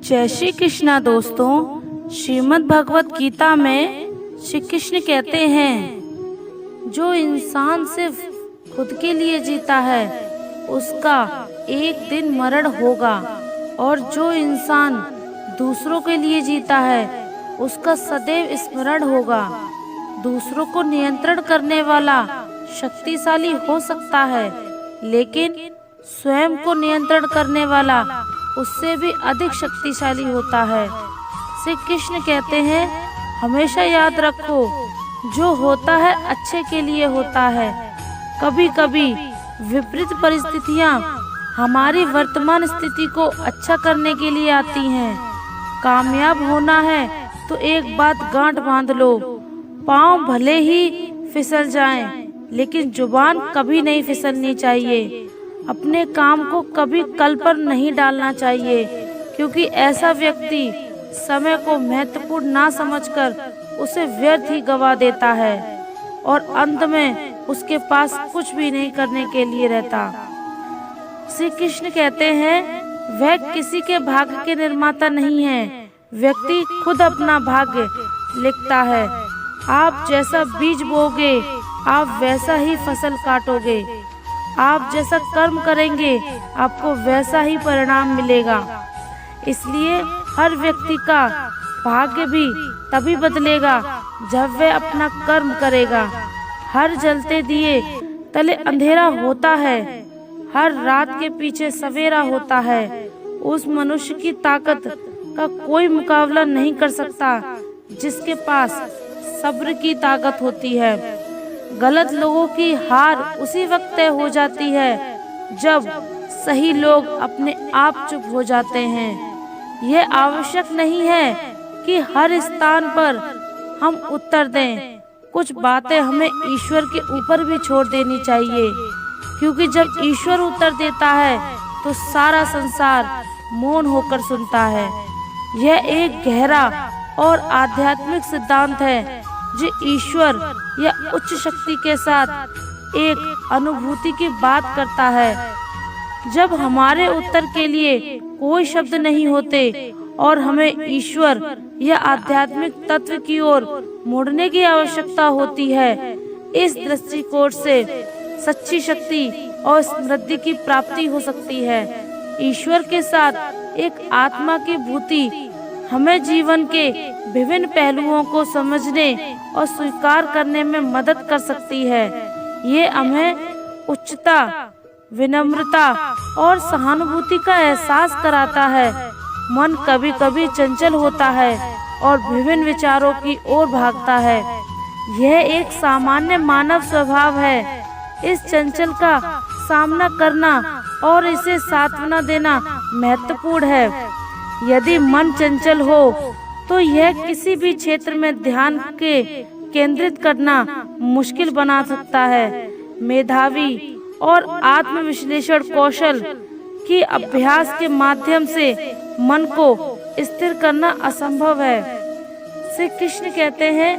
जय श्री कृष्णा दोस्तों। श्रीमद् भगवत गीता में श्री कृष्ण कहते हैं, जो इंसान सिर्फ खुद के लिए जीता है उसका एक दिन मरण होगा, और जो इंसान दूसरों के लिए जीता है उसका सदैव स्मरण होगा। दूसरों को नियंत्रण करने वाला शक्तिशाली हो सकता है, लेकिन स्वयं को नियंत्रण करने वाला उससे भी अधिक शक्तिशाली होता है। श्री कृष्ण कहते हैं, हमेशा याद रखो, जो होता है अच्छे के लिए होता है। कभी कभी विपरीत परिस्थितियाँ हमारी वर्तमान स्थिति को अच्छा करने के लिए आती हैं। कामयाब होना है तो एक बात गांठ बांध लो, पाँव भले ही फिसल जाएं, लेकिन जुबान कभी नहीं फिसलनी चाहिए। अपने काम को कभी कल पर नहीं डालना चाहिए, क्योंकि ऐसा व्यक्ति समय को महत्वपूर्ण ना समझकर उसे व्यर्थ ही गवा देता है और अंत में उसके पास कुछ भी नहीं करने के लिए रहता। श्री कृष्ण कहते हैं, वह किसी के भाग्य के निर्माता नहीं है, व्यक्ति खुद अपना भाग्य लिखता है। आप जैसा बीज बोगे आप वैसा ही फसल काटोगे। आप जैसा कर्म करेंगे आपको वैसा ही परिणाम मिलेगा। इसलिए हर व्यक्ति का भाग्य भी तभी बदलेगा जब वह अपना कर्म करेगा। हर जलते दिए तले अंधेरा होता है, हर रात के पीछे सवेरा होता है। उस मनुष्य की ताकत का कोई मुकाबला नहीं कर सकता जिसके पास सब्र की ताकत होती है। गलत लोगों की हार उसी वक्त तय हो जाती है जब सही लोग अपने आप चुप हो जाते हैं। यह आवश्यक नहीं है कि हर स्थान पर हम उत्तर दें। कुछ बातें हमें ईश्वर के ऊपर भी छोड़ देनी चाहिए, क्योंकि जब ईश्वर उत्तर देता है तो सारा संसार मौन होकर सुनता है। यह एक गहरा और आध्यात्मिक सिद्धांत है जो ईश्वर या उच्च शक्ति के साथ एक अनुभूति की बात करता है। जब हमारे उत्तर के लिए कोई शब्द नहीं होते और हमें ईश्वर या आध्यात्मिक तत्व की ओर मुड़ने की आवश्यकता होती है, इस दृष्टिकोण से सच्ची शक्ति और समृद्धि की प्राप्ति हो सकती है। ईश्वर के साथ एक आत्मा की भूति हमें जीवन के विभिन्न पहलुओं को समझने और स्वीकार करने में मदद कर सकती है। ये हमें उच्चता, विनम्रता और सहानुभूति का एहसास कराता है। मन कभी कभी चंचल होता है और विभिन्न विचारों की ओर भागता है। यह एक सामान्य मानव स्वभाव है। इस चंचल का सामना करना और इसे सांत्वना देना महत्वपूर्ण है। यदि मन चंचल हो तो यह किसी भी क्षेत्र में ध्यान के केंद्रित करना मुश्किल बना सकता है। मेधावी और आत्मविश्लेषण कौशल की अभ्यास के माध्यम से मन को स्थिर करना असंभव है। श्री कृष्ण कहते हैं,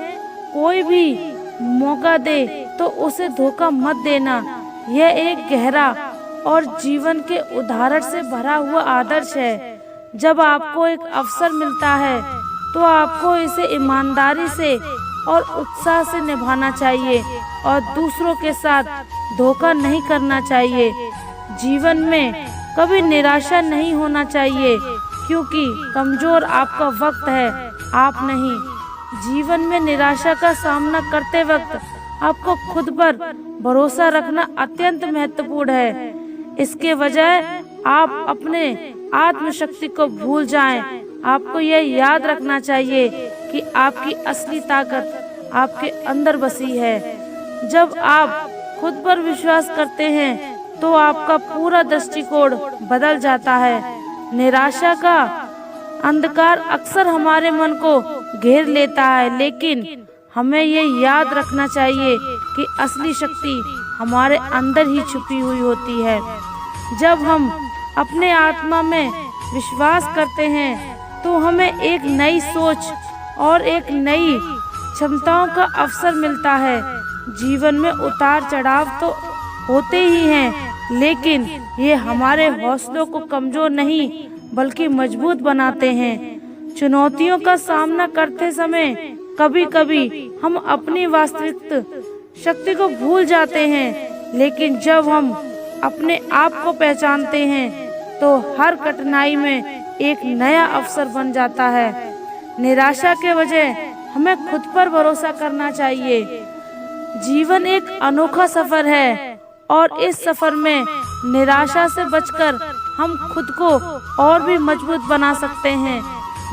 कोई भी मौका दे तो उसे धोखा मत देना। यह एक गहरा और जीवन के उदाहरण से भरा हुआ आदर्श है। जब आपको एक अवसर मिलता है तो आपको इसे ईमानदारी से और उत्साह से निभाना चाहिए और दूसरों के साथ धोखा नहीं करना चाहिए। जीवन में कभी निराशा नहीं होना चाहिए, क्योंकि कमजोर आपका वक्त है, आप नहीं। जीवन में निराशा का सामना करते वक्त आपको खुद पर भरोसा रखना अत्यंत महत्वपूर्ण है। इसके बजाय आप अपने आत्मशक्ति को भूल जाएं। आपको यह याद रखना चाहिए कि आपकी असली ताकत आपके अंदर बसी है। जब आप खुद पर विश्वास करते हैं तो आपका पूरा दृष्टिकोण बदल जाता है। निराशा का अंधकार अक्सर हमारे मन को घेर लेता है, लेकिन हमें यह याद रखना चाहिए कि असली शक्ति हमारे अंदर ही छुपी हुई होती है। जब हम अपने आत्मा में विश्वास करते हैं तो हमें एक नई सोच और एक नई क्षमताओं का अवसर मिलता है। जीवन में उतार चढ़ाव तो होते ही हैं, लेकिन ये हमारे हौसलों को कमजोर नहीं बल्कि मजबूत बनाते हैं। चुनौतियों का सामना करते समय कभी कभी हम अपनी वास्तविक शक्ति को भूल जाते हैं, लेकिन जब हम अपने आप को पहचानते हैं तो हर कठिनाई में एक नया अवसर बन जाता है। निराशा के बजाय हमें खुद पर भरोसा करना चाहिए। जीवन एक अनोखा सफर है और इस सफर में निराशा से बचकर हम खुद को और भी मजबूत बना सकते हैं।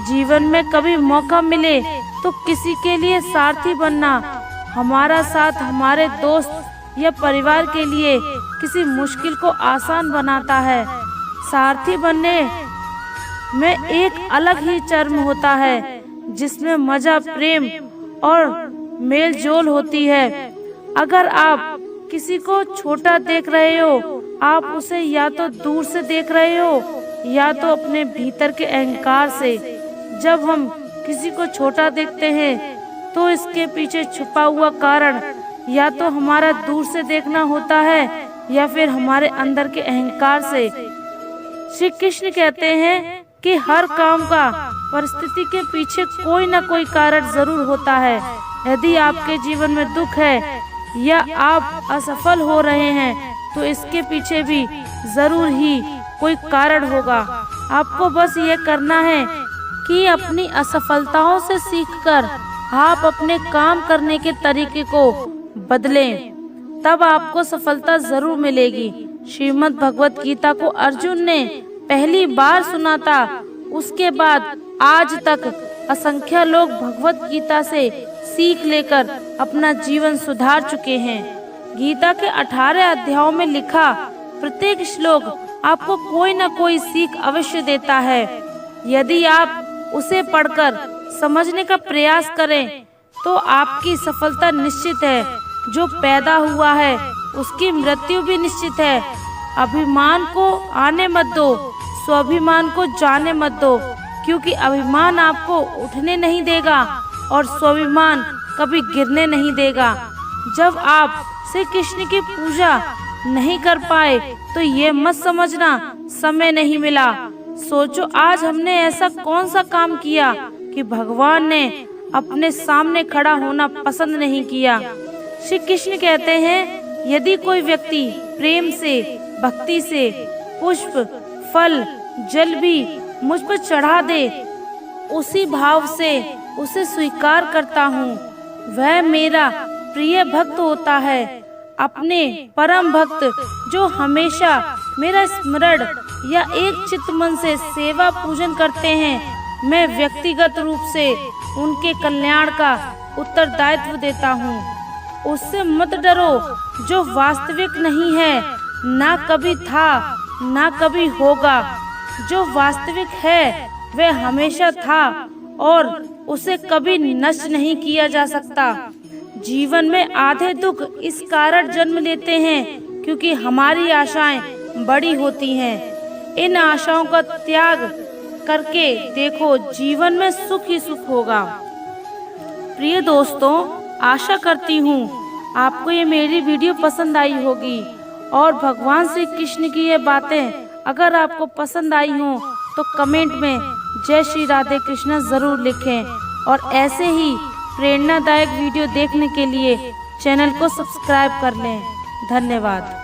जीवन में कभी मौका मिले तो किसी के लिए सारथी बनना, हमारा साथ हमारे दोस्त या परिवार के लिए किसी मुश्किल को आसान बनाता है। सारथी बनने में एक अलग ही चर्म होता है जिसमें मजा, प्रेम और मेल जोल होती है। अगर आप किसी को छोटा देख रहे हो, आप उसे या तो दूर से देख रहे हो या तो अपने भीतर के अहंकार से। जब हम किसी को छोटा देखते हैं तो इसके पीछे छुपा हुआ कारण या तो हमारा दूर से देखना होता है या फिर हमारे अंदर के अहंकार से। श्री कृष्ण कहते हैं कि हर काम का परिस्थिति के पीछे कोई न कोई कारण जरूर होता है। यदि आपके जीवन में दुख है या आप असफल हो रहे हैं तो इसके पीछे भी जरूर ही कोई कारण होगा। आपको बस ये करना है कि अपनी असफलताओं से सीखकर आप अपने काम करने के तरीके को बदलें, तब आपको सफलता जरूर मिलेगी। श्रीमद् भगवत गीता को अर्जुन ने पहली बार सुना था, उसके बाद आज तक असंख्य लोग भगवत गीता से सीख लेकर अपना जीवन सुधार चुके हैं। गीता के 18 अध्यायों में लिखा प्रत्येक श्लोक आपको कोई न कोई सीख अवश्य देता है। यदि आप उसे पढ़कर समझने का प्रयास करें तो आपकी सफलता निश्चित है। जो पैदा हुआ है उसकी मृत्यु भी निश्चित है। अभिमान को आने मत दो, स्वाभिमान को जाने मत दो, क्योंकि अभिमान आपको उठने नहीं देगा और स्वाभिमान कभी गिरने नहीं देगा। जब आप श्री कृष्ण की पूजा नहीं कर पाए तो ये मत समझना समय नहीं मिला। सोचो आज हमने ऐसा कौन सा काम किया कि भगवान ने अपने सामने खड़ा होना पसंद नहीं किया। श्री कृष्ण कहते हैं यदि कोई व्यक्ति प्रेम से, भक्ति से पुष्प, फल, जल भी मुझ पर चढ़ा दे, उसी भाव से उसे स्वीकार करता हूँ, वह मेरा प्रिय भक्त होता है। अपने परम भक्त जो हमेशा मेरा स्मरण या एक चित्त मन से सेवा पूजन करते हैं, मैं व्यक्तिगत रूप से उनके कल्याण का उत्तरदायित्व देता हूँ। उससे मत डरो जो वास्तविक नहीं है, ना कभी था ना कभी होगा। जो वास्तविक है वह हमेशा था और उसे कभी नष्ट नहीं किया जा सकता। जीवन में आधे दुख इस कारण जन्म लेते हैं क्योंकि हमारी आशाएं बड़ी होती हैं। इन आशाओं का त्याग करके देखो, जीवन में सुख ही सुख होगा। प्रिय दोस्तों, आशा करती हूँ आपको ये मेरी वीडियो पसंद आई होगी और भगवान श्री कृष्ण की ये बातें अगर आपको पसंद आई हो तो कमेंट में जय श्री राधे कृष्ण जरूर लिखें और ऐसे ही प्रेरणादायक वीडियो देखने के लिए चैनल को सब्सक्राइब कर लें। धन्यवाद।